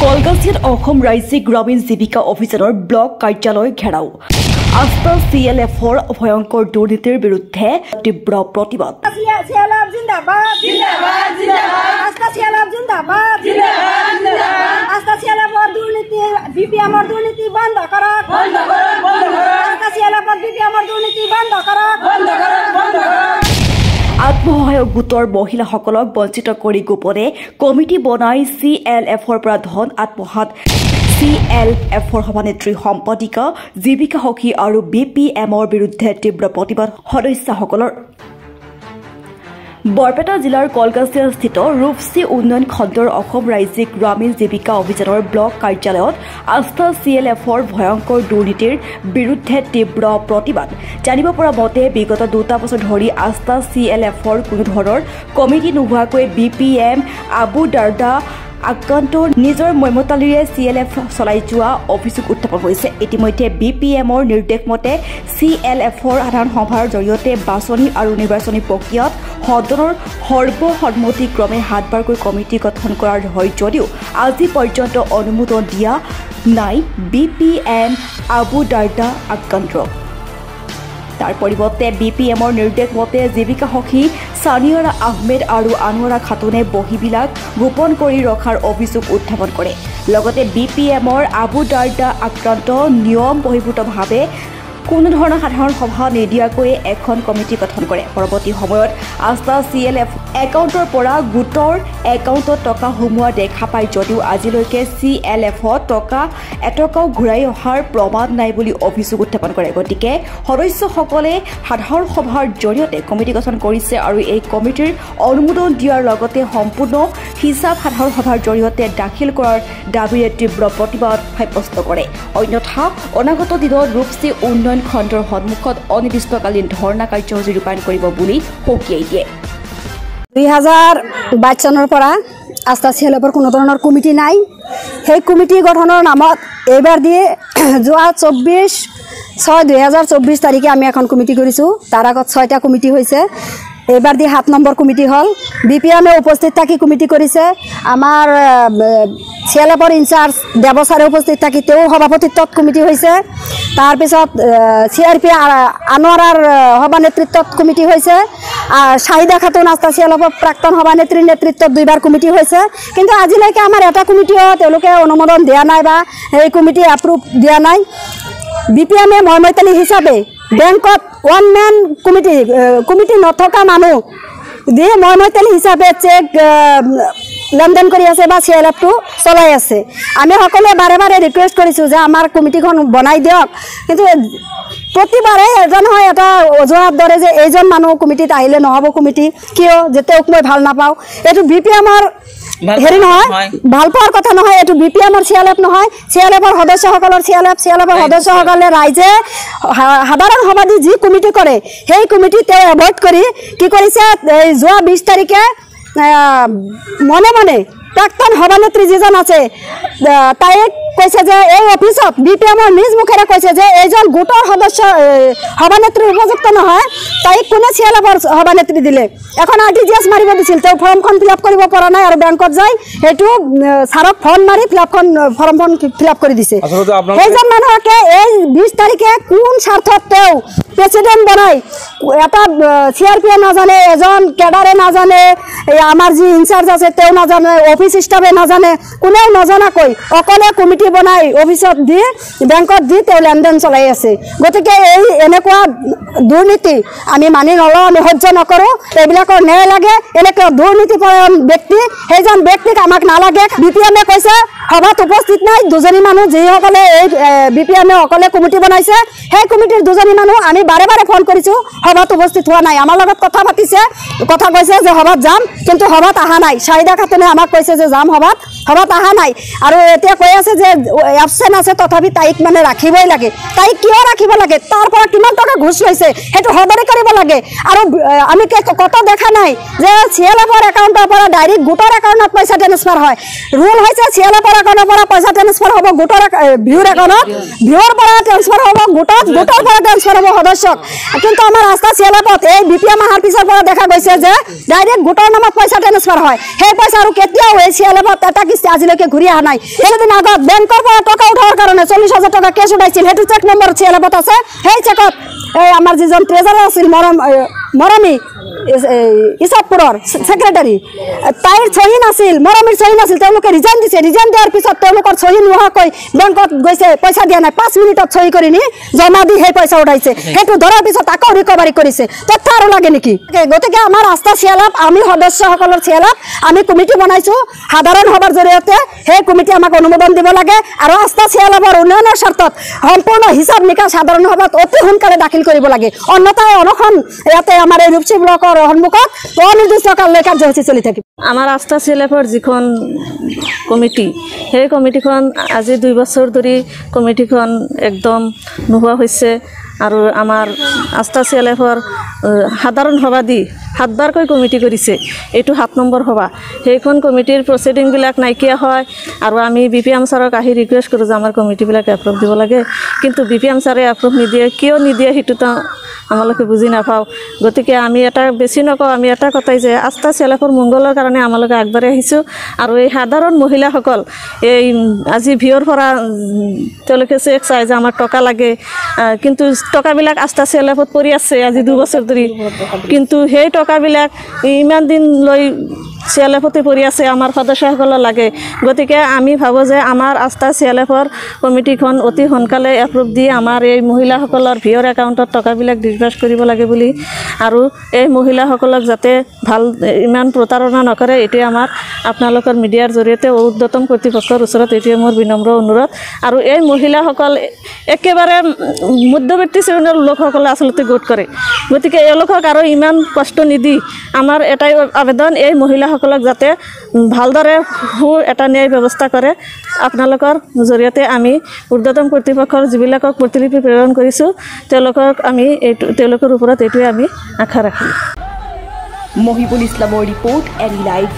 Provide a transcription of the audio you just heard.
কলগাছিয়াত অসম ৰাজ্যিক গ্ৰামীণ জীৱিকা অভিযানৰ ব্লক কাৰ্যালয় ঘেৰাও আস্থা CLFৰ ভয়ংকৰ দুৰ্নীতিৰ বিৰুদ্ধে তীব্ৰ প্ৰতিবাদ আত্মসহায়ক গোটৰ মহিলাসকলক বঞ্চিত কৰি গোপনে কমিটি বনাই CLFৰ পৰা ধন আত্মসাত CLFৰ সভানেত্ৰী সম্পাদিকা জীৱিকা সখী আৰু BPMৰ বিৰুদ্ধে তীব্ৰ প্ৰতিবাদ সদস্যসকলৰ বৰপেটা জিলাৰ কলগাছিয়াস্থিত ৰূপসী উন্নয়ন খণ্ডৰ অসম ৰাজ্যিক গ্ৰামীণ জীৱিকা অভিযানৰ ব্লক কাৰ্যালয়ত আস্থা CLFৰ ভয়ংকৰ দুৰ্নীতিৰ বিৰুদ্ধে তীব্ৰ প্ৰতিবাদ জানিব পৰা মতে বিগত 2 বছৰ ধৰি আস্থা CLFৰ কোনো ধৰণৰ কমিটি নোহোৱাকৈ BPM আবু দাৰ্দা আক্ৰান্ত নিজৰ মৈমতালিৰে CLF চলাই যোৱা অভিযোগ উত্থাপন হৈছে ইতিমধ্যে BPMৰ নিৰ্দেশ মতে CLFৰ সাধাৰণ সভাৰ জৰিয়তে বাছনি আৰু নিৰ্বাচনী প্ৰক্ৰিয়াত সদনৰ সৰ্বসন্মতিক্ৰমে 7 বাৰকৈ কমিটি গঠন কৰাৰ হয় যদিও আজি পৰ্যন্ত অনুমোদন দিয়া নাই BPM আবু দাৰ্দা আক্ৰান্ত তাৰ পৰিৱৰ্তে BPMৰ নিৰ্দেশ মতে জীৱিকা সখী সানিয়াৰা আহমেদ আৰু আনোৱাৰা খাতুনে বহিবিলাক গোপন কৰি ৰখাৰ অভিযোগ উত্থাপন কৰে লগতে BPMৰ আবু দাৰ্দা আক্ৰান্ত নিয়ম বহিৰ্ভূতভাৱে কোনো ধৰণৰ সাধাৰণ সভা নিদিয়াকৈ এখন কমিটি গঠন কৰে পৰৱৰ্তী সময়ত আস্থা CLF একাউণ্টৰ পৰা গোটৰ একাউণ্টত টকা সোমোৱা দেখা পায় যদিও আজিলৈকে CLFত টকা এটকাও ঘূৰাই অহাৰ প্ৰমাণ নাই বুলি অভিযোগ উত্থাপন কৰে গতিকে সদস্যসকলে সাধাৰণ সভাৰ জৰিয়তে কমিটি গঠন কৰিছে আৰু এই কমিটিৰ অনুমোদন দিয়াৰ লগতে সম্পূৰ্ণ হিচাপ সাধাৰণ সভাৰ জৰিয়তে দাখিল কৰাৰ দাবীৰে তীব্ৰ প্ৰতিবাদ সাব্যস্ত কৰে অন্যথা অনাগত দিনত ৰূপসী উন্নয়ন খণ্ডৰ সন্মুখত অনিৰ্দিষ্টকালীন ধৰ্ণা কাৰ্যসূচী ৰূপায়ণ কৰিব বুলি সকীয়াই দিয়ে 2022 চনৰ পৰা আস্থা CLFৰ কোনো ধৰণৰ কমিটি নাই সেই কমিটি গঠনৰ নামত এইবাৰ দিয়ে যোৱা 24/6/2024 তাৰিখে আমি এখন কমিটি কৰিছো তাৰ আগত 6টা কমিটি হৈছে এইবাৰ দি 7 নম্বৰ কমিটি হল BPMে উপস্থিত থাকি কমিটি কৰিছে আমাৰ CLFৰ ইনচাৰ্জ দেৱসাৰে উপস্থিত থাকি তেওঁ সভাপতিত্বত কমিটি হৈছে তাৰ পিছত CRP আনোৱাৰাৰ সভানেতৃত্বত কমিটি হৈছে শাহিদা খাতুন আস্থা CLFৰ প্ৰাক্তন সভানেত্ৰীৰ নেতৃত্বত 2বাৰ কমিটি হৈছে কিন্তু আজিলৈকে আমাৰ এটা কমিটিও তেওঁলোকে অনুমোদন দিয়া নাই বা এই কমিটি এপ্ৰুভ দিয়া নাই BPMে মৈমতালি হিচাপে বেংকত ওয়ান ম্যান কমিটি নথকা মানুহ দিয়ে মৈমতালি হিচাপে চেক লেনদেন কৰি আছে বা CLFটো চলাই আছে আমি সকলোৱে বাৰে বাৰে ৰিকুৱেষ্ট কৰিছো যে আমাৰ কমিটিখন বনাই দিয়ক কিন্তু প্ৰতিবাৰে এজন হয় এটা অজুহাত ধৰে যে এইজন মানুহ কমিটিত আহিলে নহব কমিটি কিয় যে তেওঁক মই ভাল নাপাওঁ এইটো BPMৰ হেৰি নহয় ভাল পোৱাৰ কথা নহয় এইটো BPMৰ CLF নহয় CLFৰ সদস্যসকলৰ CLFৰ সদস্যসকলে ৰাইজে সাধাৰণ সভাত যি কমিটি কৰে সেই কমিটি তেওঁ এভয়েড কৰি কি কৰিছে যোৱা 20 তাৰিখে মনে প্ৰাক্তন সভানেত্ৰী যিজন আছে তাইক কৈছে যে এই অফিসত BPMৰ নিজ মুখেৰে কৈছে যে এইজন গোটৰ সদস্য সভানেত্ৰী উপযুক্ত নহয় তাইক কোনে CLFৰ সভানেত্ৰী দিলে এখন RTGS মাৰিব দিছিল তেওঁ ফৰ্মখন ফিল আপ কৰিব পৰা নাই আৰু বেংকত যাই হেতু সাৰক ফোন মাৰি ফৰ্মখন ফিল আপ কৰি দিছে সেইজন মানুহকে এই 20 তাৰিখে কোন স্বাৰ্থত তেওঁ প্ৰেসিডেন্ট বনাই এটা CRP নাজানে এজন কেডাৰে নাজানে আমাৰ যি ইনচাৰ্জ আছে তেওঁ নাজানে অফিস স্টাফে নাজানে কোনেও নজনাকৈ অকলে কমিটি বনাই অফিসত দি বেংকত দি তেওঁ লেনদেন চলাই আছে গতিকে এই এনেকুৱা দুৰ্নীতি আমি মানি নলওঁ আমি সহ্য নকৰো এইবিলাকৰ ন্যায় লাগে এনেকুৱা দুৰ্নীতিপৰায়ণ ব্যক্তি সেইজন ব্যক্তিক আমাক নালাগে BPMে কৈছে সভাত উপস্থিত নাই দুজনী মানুহ যিসকলে এই BPMে অকলে কমিটি বনাইছে সেই কমিটিৰ দুজনী মানুহ আমি বাৰে বাৰে ফোন কৰিছো সভাত উপস্থিত হোৱা নাই আমাৰ লগত কথা পাতিছে কথা কৈছে যে সভাত যাম কিন্তু সভাত আহা নাই শাহিদা খাতুনে আমাক কৈছে যে যাম সভাত আহা নাই আৰু এতিয়া কৈ আছে যে এবসেন্ট আছে তথাপি তাইক মানে ৰাখিবই লাগে তাইক কিয় ৰাখিব লাগে তাৰ পৰা কিমান টকা ঘুষ লৈছে হেতু সদৰি কৰিব লাগে আৰু আমি কত দেখা নাই যে CLFৰ একাউণ্টৰ পৰা ডাইৰেক্ট গোটৰ একাউণ্টত পইচা ট্ৰান্সফাৰ হয় ৰুল হৈছে CLFৰ একাউণ্টৰ পৰা পইচা ট্ৰান্সফাৰ হ'ব গোটৰ ভিউৰ একাউণ্টত ভিউৰ পৰা ট্ৰান্সফাৰ হ'ব গোটৰ পৰা ট্ৰান্সফাৰ হ'ব সদস্যক কিন্তু আমাৰ আস্থা CLFত এই BPM আহাৰ পিছৰ পৰা দেখা গৈছে যে ডাইৰেক্ট গোটৰ নামত পইচা ট্ৰান্সফাৰ হয় সেই পইচা আৰু কেতিয়াও এই CLF এটা কিস্তি আজিলৈকে ঘূৰি অহা নাই সেইদিন আগত বেংকৰ পৰা টকা উঠাবৰ কাৰণে 40,000 টকা কেছ উঠাইছিল সেইটো চেক নম্বৰ CLF আছে সেই চেকত এই আমাৰ যিজন ট্ৰেজাৰাৰ আছিল মৰমী ইছাপুৰৰ সেক্ৰেটাৰী তাইৰ সহি নাছিল মৰমীৰ সহি নাছিল তেওঁলোকে ৰিজাইন দিছে ৰিজাইন দিয়াৰ পিছত তেওঁলোকৰ সহি নোহোৱাকৈ বেংকত গৈছে পইচা দিয়া নাই 5 মিনিটত সহি কৰি নি জমা দি সেই পইচা উঠাইছে সেইটো ধৰাৰ পিছত আকৌ ৰিকভাৰী কৰিছে তথ্য আৰু লাগে নেকি গতিকে আমাৰ আস্থা CLF আমি সদস্যসকলৰ CLF আমি কমিটি বনাইছো সাধাৰণ সভাৰ জৰিয়তে সেই কমিটি আমাক অনুমোদন দিব লাগে আৰু আস্থা CLFৰ উন্নয়নৰ স্বাৰ্থত সম্পূৰ্ণ হিচাপ নিকাচ সাধাৰণ সভাত অতি সোনকালে দাখিল কৰিব লাগে অন্যথায় অনখন ইয়াতে আমাৰ এই ৰূপসী ব্লকৰ সন্মুখত অনিৰ্দিষ্টকাললৈ কাৰ্যসূচী চলি থাকিব আমাৰ আস্থা CLFৰ যিখন কমিটি সেই কমিটিখন আজি 2 বছৰ ধৰি কমিটিখন একদম নোহোৱা হৈছে আৰু আমাৰ আস্থা CLFৰ সাধাৰণ সভা দি 7 বাৰকৈ কমিটি কৰিছে এইটো 7 নম্বৰ সভা সেইখন কমিটিৰ প্ৰসিডিংবিলাক নাইকিয়া হয় আৰু আমি BPM ছাৰক আহি ৰিকুৱেষ্ট কৰোঁ যে আমাৰ কমিটিবিলাক এপ্ৰুভ দিব লাগে কিন্তু BPM ছাৰে এপ্ৰুভ নিদিয়ে কিয় নিদিয়ে সেইটো আমালোকে বুজি নাপাওঁ গতিকে আমি এটা বেছি নকওঁ আমি এটা কথাই যে আস্থা CLFৰ মংগলৰ কাৰণে আমালোকে আগবাঢ়ি আহিছোঁ আৰু এই সাধাৰণ মহিলাসকল এই আজি ভিৰৰ পৰা তেওঁলোকে চেক চাই যে আমাৰ টকা লাগে কিন্তু টকাবিলাক আস্থা CLFত পৰি আছে আজি 2 বছৰ ধৰি কিন্তু সেই টকাবিলাক ইমান দিন লৈ CLFতে পৰি আছে আমাৰ সদস্যসকলৰ লাগে গতিকে আমি ভাবোঁ যে আমাৰ আস্থা CLFৰ কমিটিখন অতি সোনকালে এপ্ৰুভ দি আমাৰ এই মহিলাসকলৰ ভিৰৰ একাউণ্টত টকাবিলাক ডিসবাৰ্স কৰিব লাগে বুলি আৰু এই মহিলাসকলক যাতে ভাল ইমান প্ৰতাৰণা নকৰে এটোৱে আমাৰ আপোনালোকৰ মিডিয়াৰ জৰিয়তে ঊৰ্ধ্বতম কৰ্তৃপক্ষৰ ওচৰত এটোৱে মোৰ বিনম্ৰ অনুৰোধ আৰু এই মহিলাসকল একেবাৰে মধ্যবৰ্তী শ্ৰেণীৰ লোকসকলে আচলতে গোট কৰে গতিকে এওঁলোকক আৰু ইমান কষ্ট নিদি আমাৰ এটাই আবেদন এই মহিলাসকলক যাতে ভালদৰে এটা ন্যায় ব্যৱস্থা কৰে আপোনালোকৰ জৰিয়তে আমি ঊৰ্ধ্বতম কৰ্তৃপক্ষৰ যিবিলাকক প্ৰতিলিপি প্ৰেৰণ কৰিছোঁ তেওঁলোকক আমি তেওঁলোকৰ ওপৰত এইটোৱে আমি আশা ৰাখিম মহিবুল ইছলামৰ ৰিপৰ্ট এনি লাইভ